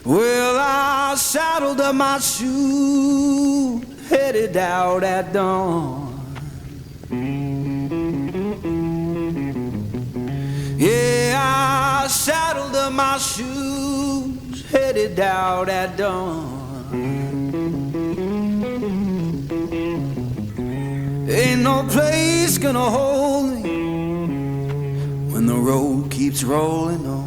Well, I saddled up my shoe, headed out at dawn. Yeah, I saddled up my shoes, headed out at dawn. Ain't no place gonna hold me when the road keeps rolling on.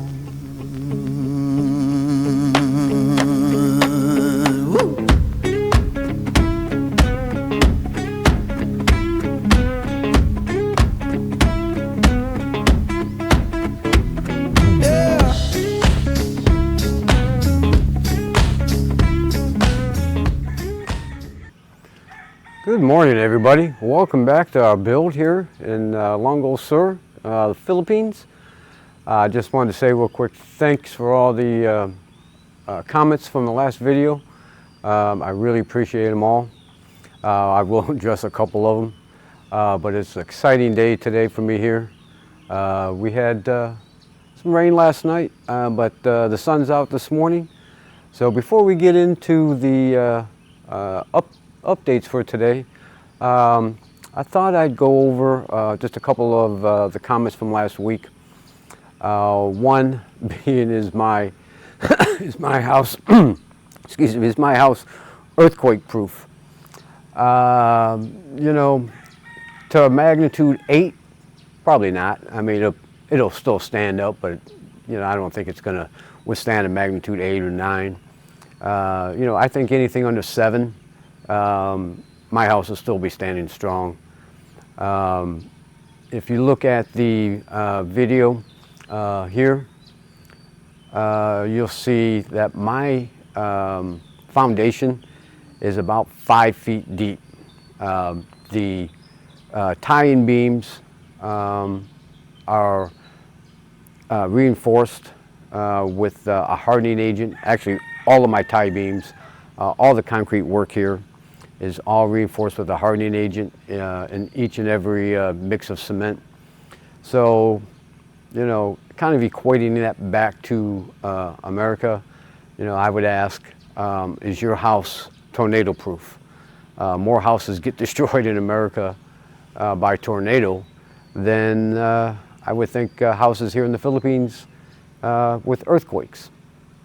Good morning, everybody. Welcome back to our build here in Longo Sur, the Philippines. I just wanted to say real quick thanks for all the comments from the last video. I really appreciate them all. I will address a couple of them, but it's an exciting day today for me here. We had some rain last night, but the sun's out this morning. So before we get into the updates for today, I thought I'd go over just a couple of the comments from last week. One being is my house excuse me, is my house earthquake proof? You know, to a magnitude 8, probably not. I mean, it'll still stand up, but you know, I don't think it's going to withstand a magnitude 8 or 9. You know, I think anything under 7, my house will still be standing strong. If you look at the video here, you'll see that my foundation is about 5 feet deep. The tie-in beams are reinforced with a hardening agent. Actually, all of my tie beams, all the concrete work here is all reinforced with a hardening agent in each and every mix of cement. So, you know, kind of equating that back to America, you know, I would ask, is your house tornado proof? More houses get destroyed in America by tornado than I would think houses here in the Philippines with earthquakes.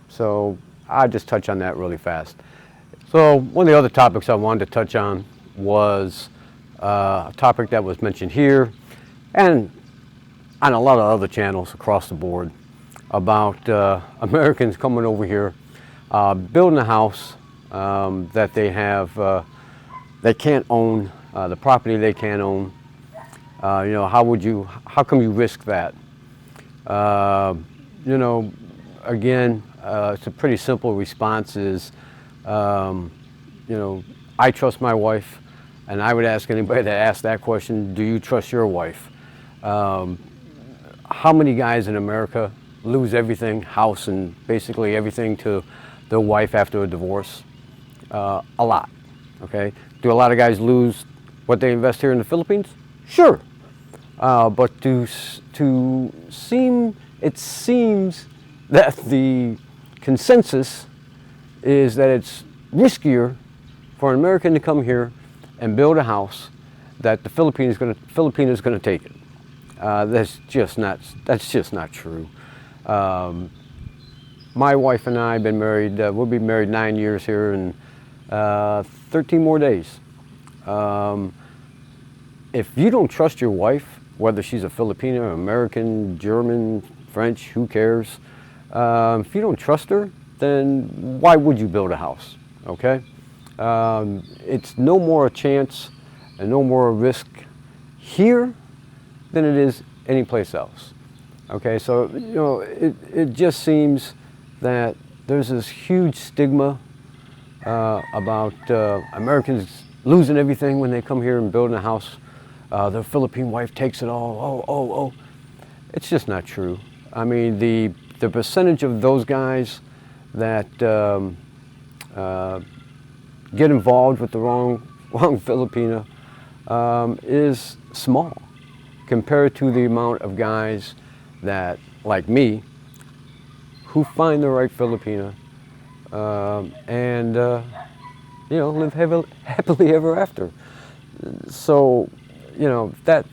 So I'll just touch on that really fast. So one of the other topics I wanted to touch on was a topic that was mentioned here and on a lot of other channels across the board about Americans coming over here, building a house that they can't own, the property they can't own. You know, how come you risk that? You know, again, it's a pretty simple response is, you know, I trust my wife, and I would ask anybody that asks that question, do you trust your wife? How many guys in America lose everything, house and basically everything, to their wife after a divorce? A lot, okay? Do a lot of guys lose what they invest here in the Philippines? Sure. But it seems that the consensus is that it's riskier for an American to come here and build a house that the Filipino is going to take it. That's just not true. My wife and I have been married. We'll be married 9 years here in 13 more days. If you don't trust your wife, whether she's a Filipino, American, German, French, who cares? If you don't trust her, then why would you build a house, okay? It's no more a chance and no more a risk here than it is anyplace else, okay? So, you know, it just seems that there's this huge stigma about Americans losing everything when they come here and building a house. Their Philippine wife takes it all, oh. It's just not true. I mean, the percentage of those guys that get involved with the wrong Filipino is small compared to the amount of guys that, like me, who find the right Filipina and you know, live happily ever after. So, you know, that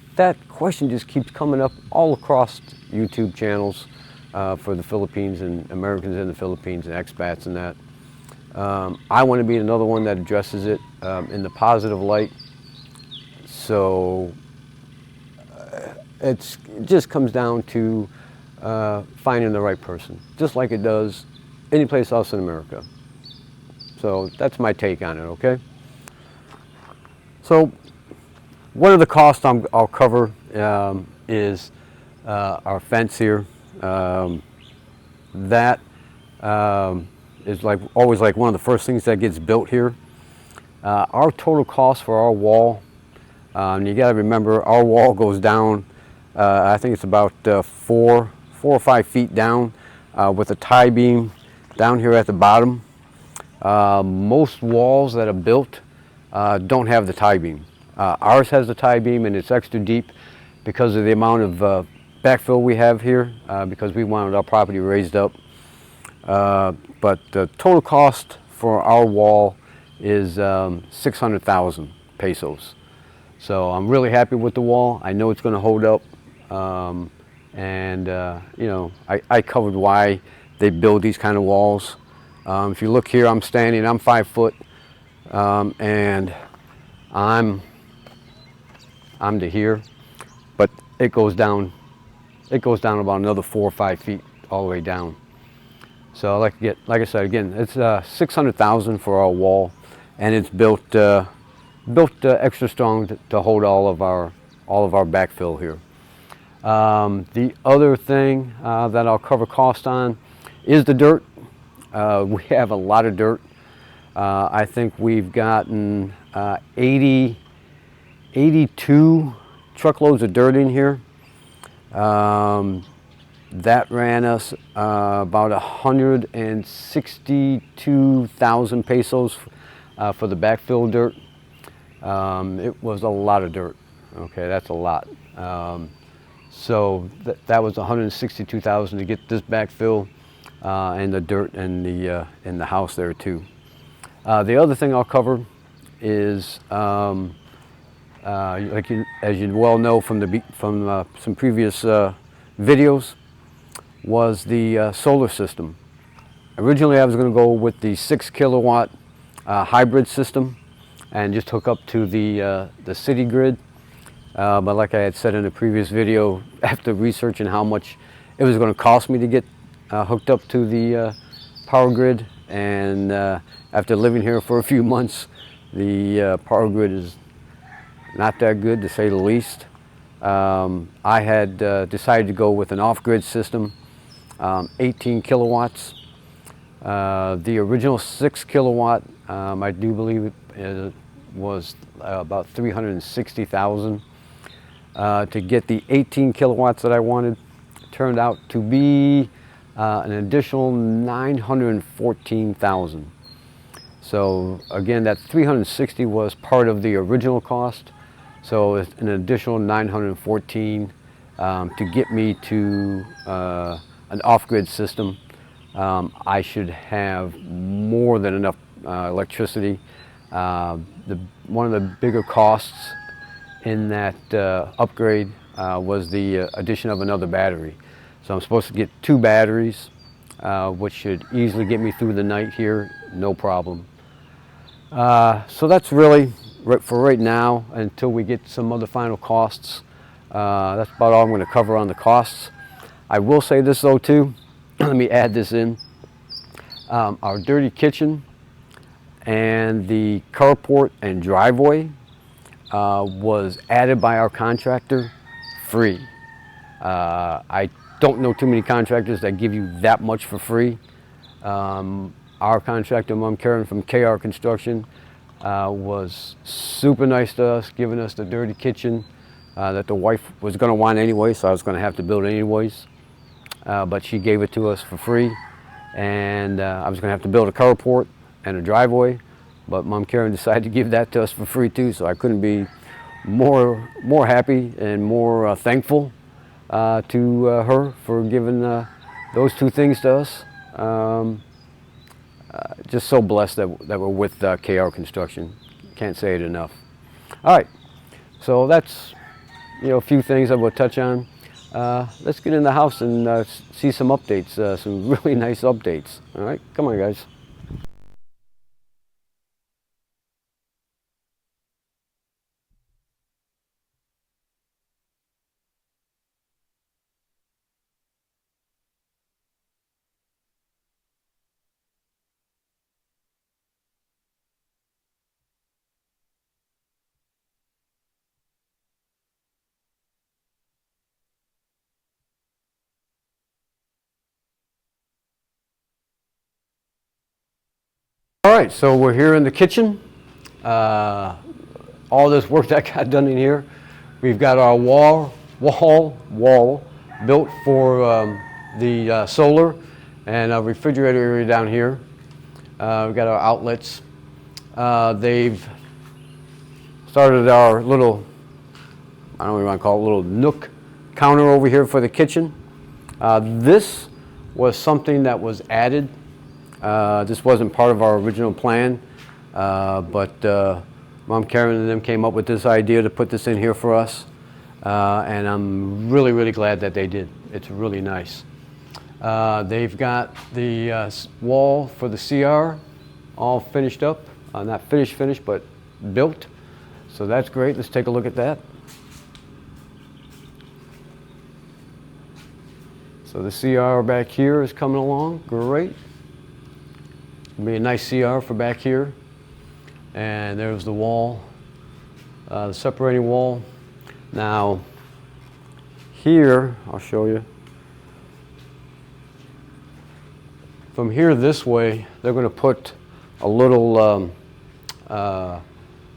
question just keeps coming up all across YouTube channels for the Philippines and Americans in the Philippines and expats and that. I want to be another one that addresses it in the positive light. So it just comes down to finding the right person, just like it does any place else in America. So that's my take on it, okay? So one of the costs I'll cover is our fence here. That is always one of the first things that gets built here. Our total cost for our wall, you got to remember our wall goes down, I think it's about 4 or 5 feet down with a tie beam down here at the bottom. Most walls that are built don't have the tie beam. Ours has the tie beam and it's extra deep because of the amount of backfill we have here because we wanted our property raised up. But the total cost for our wall is 600,000 pesos. So I'm really happy with the wall. I know it's going to hold up. You know, I covered why they build these kind of walls. If you look here, I'm standing, I'm 5 foot, and I'm to here, but it goes down about another 4 or 5 feet all the way down. So like I said, again, it's 600,000 for our wall, and it's built extra strong to hold all of our backfill here. The other thing that I'll cover cost on is the dirt. We have a lot of dirt. I think we've gotten 82 truckloads of dirt in here. That ran us about 162,000 pesos for the backfill dirt. It was a lot of dirt. Okay, that's a lot. So that was 162,000 to get this backfill and the dirt and in the house there too. The other thing I'll cover is as you well know from some previous videos, was the solar system. Originally I was going to go with the 6 kilowatt hybrid system and just hook up to the city grid. But like I had said in a previous video, after researching how much it was going to cost me to get hooked up to the power grid, and after living here for a few months, the power grid is not that good, to say the least. I had decided to go with an off-grid system, 18 kilowatts. The original 6 kilowatt, I do believe it was about 360,000. To get the 18 kilowatts that I wanted, turned out to be an additional 914,000. So again, that 360 was part of the original cost. So it's an additional 914 to get me to an off-grid system. I should have more than enough electricity. One of the bigger costs in that upgrade was the addition of another battery. So I'm supposed to get 2 batteries, which should easily get me through the night here, no problem. So that's really for right now, until we get some other final costs. That's about all I'm going to cover on the costs. I will say this though too, let me add this in. Our dirty kitchen and the carport and driveway was added by our contractor free. I don't know too many contractors that give you that much for free. Our contractor, Mom Karen from KR Construction, was super nice to us, giving us the dirty kitchen that the wife was going to want anyway, so I was going to have to build it anyways. But she gave it to us for free, and I was going to have to build a carport and a driveway, but Mom Karen decided to give that to us for free too, so I couldn't be more happy and more thankful to her for giving those 2 things to us. just so blessed that we're with KR Construction. Can't say it enough. All right, so that's a few things I will touch on. Let's get in the house and see some updates, some really nice updates. All right, come on, guys. All right, so we're here in the kitchen. All this work that got done in here. We've got our wall built for the solar and a refrigerator area down here. We've got our outlets. They've started our little, I don't even want to call it, little nook counter over here for the kitchen. This was something that was added. This wasn't part of our original plan, but Mom Karen and them came up with this idea to put this in here for us, and I'm really, really glad that they did. It's really nice. They've got the wall for the CR all finished up, not finished, but built. So that's great. Let's take a look at that. So the CR back here is coming along, great. It'll be a nice CR for back here. And there's the wall, the separating wall. Now, here, I'll show you. From here this way, they're going to put a little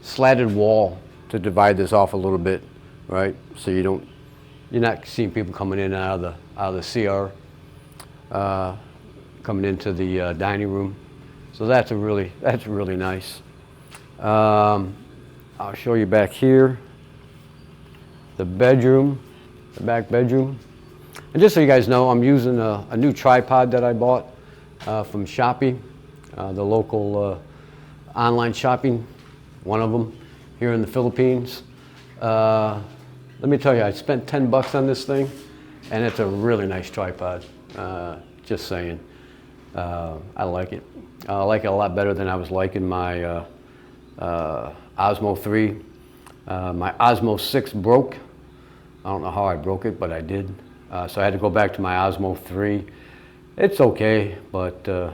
slatted wall to divide this off a little bit, right? So you're not seeing people coming in and out of the CR, coming into the dining room. So that's really nice. I'll show you back here, the bedroom, the back bedroom. And just so you guys know, I'm using a new tripod that I bought from Shopee, the local online shopping, one of them here in the Philippines. Let me tell you, I spent 10 bucks on this thing, and it's a really nice tripod, just saying. I like it. I like it a lot better than I was liking my Osmo 3. My Osmo 6 broke. I don't know how I broke it, but I did. So I had to go back to my Osmo 3. It's okay, but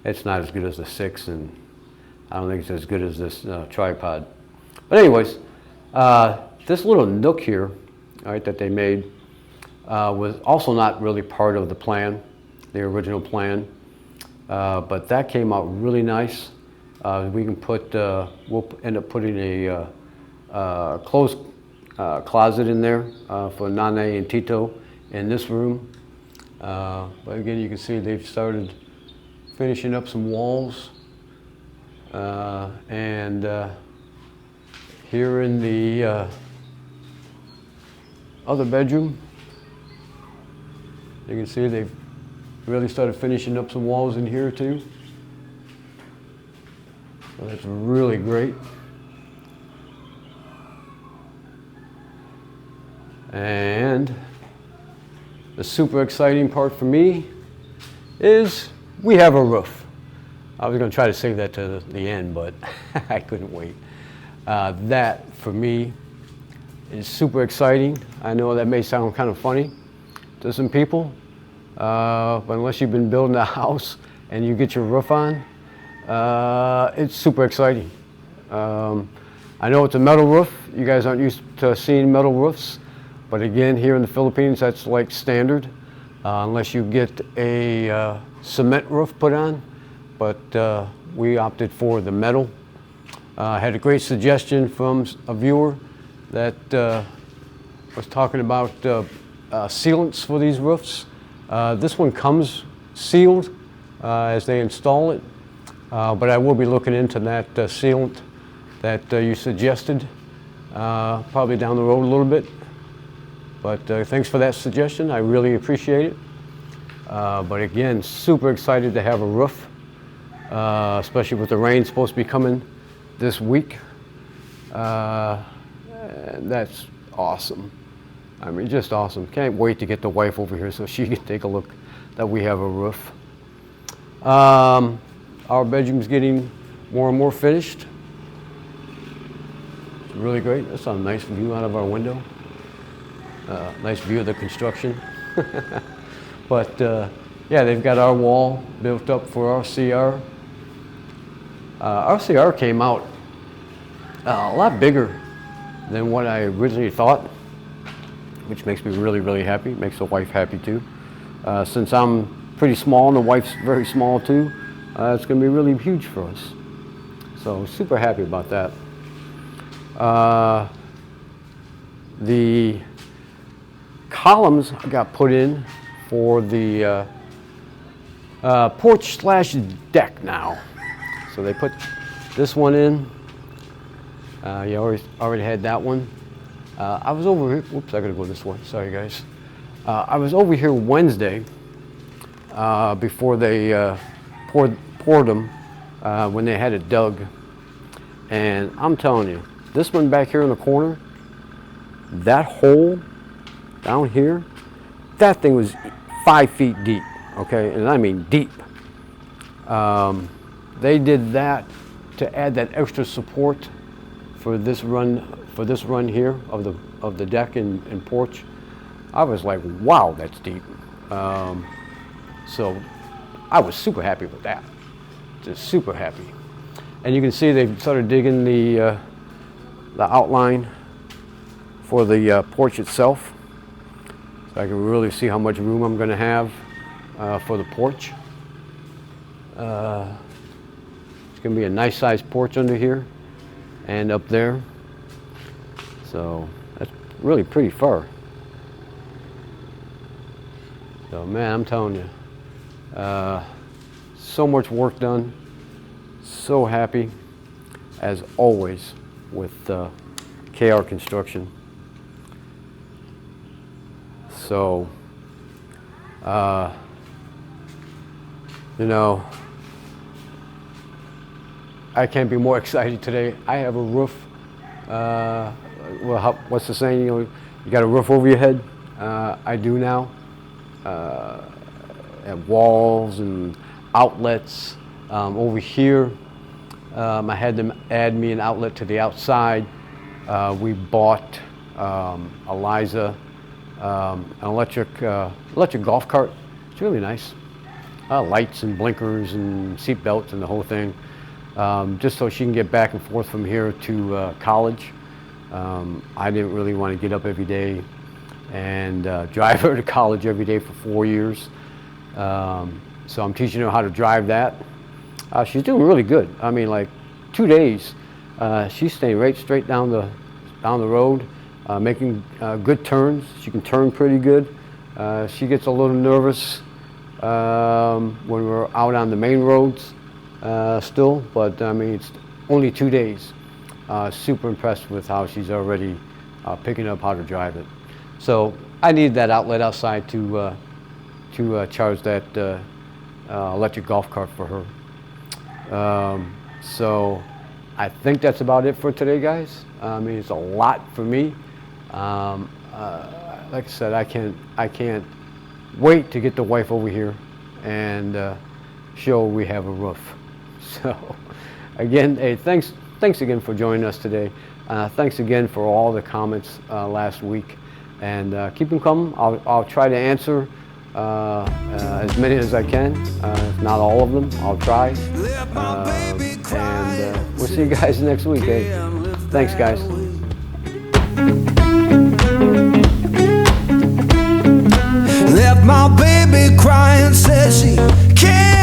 it's not as good as the 6, and I don't think it's as good as this tripod. But anyways, this little nook here, all right, that they made was also not really part of the plan, the original plan. But that came out really nice. We can put, we'll end up putting a closed closet in there for Nane and Tito in this room. But again, you can see they've started finishing up some walls. And here in the other bedroom, you can see they've really started finishing up some walls in here too. So that's really great. And the super exciting part for me is we have a roof. I was going to try to save that to the end, but I couldn't wait. That for me is super exciting. I know that may sound kind of funny to some people. But unless you've been building a house and you get your roof on, it's super exciting. I know it's a metal roof. You guys aren't used to seeing metal roofs, but again, here in the Philippines, that's like standard, unless you get a cement roof put on. But we opted for the metal. I had a great suggestion from a viewer that was talking about sealants for these roofs. This one comes sealed as they install it, but I will be looking into that sealant that you suggested, probably down the road a little bit. But thanks for that suggestion. I really appreciate it. But again, super excited to have a roof. especially with the rain supposed to be coming this week. And that's awesome. I mean, just awesome. Can't wait to get the wife over here so she can take a look that we have a roof. Our bedroom's getting more and more finished. It's really great. That's a nice view out of our window. Nice view of the construction. But yeah, they've got our wall built up for our CR. Our CR came out a lot bigger than what I originally thought, which makes me really, really happy. Makes the wife happy too. Since I'm pretty small and the wife's very small too, it's going to be really huge for us. So super happy about that. The columns got put in for the porch slash deck now. So they put this one in. You already had that one. I was over here. Whoops, I gotta go this way. Sorry, guys. I was over here Wednesday before they poured them when they had it dug. And I'm telling you, this one back here in the corner, that hole down here, that thing was 5 feet deep. Okay, and I mean deep. They did that to add that extra support for this run here of the deck and porch. I was like, wow, that's deep. So I was super happy with that. Just super happy. And you can see they've started digging the outline for the porch itself. So I can really see how much room I'm going to have for the porch. It's going to be a nice sized porch under here and up there. So that's really pretty far. So man, I'm telling you, so much work done. So happy, as always, with KR Construction. So, you know, I can't be more excited today. I have a roof. Well, what's the saying? You know, you got a roof over your head. I do now. And walls and outlets over here. I had them add me an outlet to the outside. We bought Eliza an electric golf cart. It's really nice. Lights and blinkers and seat belts and the whole thing. Just so she can get back and forth from here to college. I didn't really want to get up every day and drive her to college every day for 4 years. So I'm teaching her how to drive that. She's doing really good. I mean, like 2 days, she's staying right straight down the road, making good turns. She can turn pretty good. She gets a little nervous when we're out on the main roads still, but I mean, it's only 2 days. Super impressed with how she's already picking up how to drive it. So I need that outlet outside to charge that electric golf cart for her. So I think that's about it for today, guys. I mean, it's a lot for me. Like I said, I can't wait to get the wife over here and show we have a roof. So again, hey, thanks again for joining us today. Thanks again for all the comments last week, and keep them coming. I'll try to answer as many as I can, if not all of them. I'll try, and we'll see you guys next week. Thanks, guys. Left my baby crying, said she can't